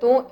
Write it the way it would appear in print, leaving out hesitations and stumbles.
2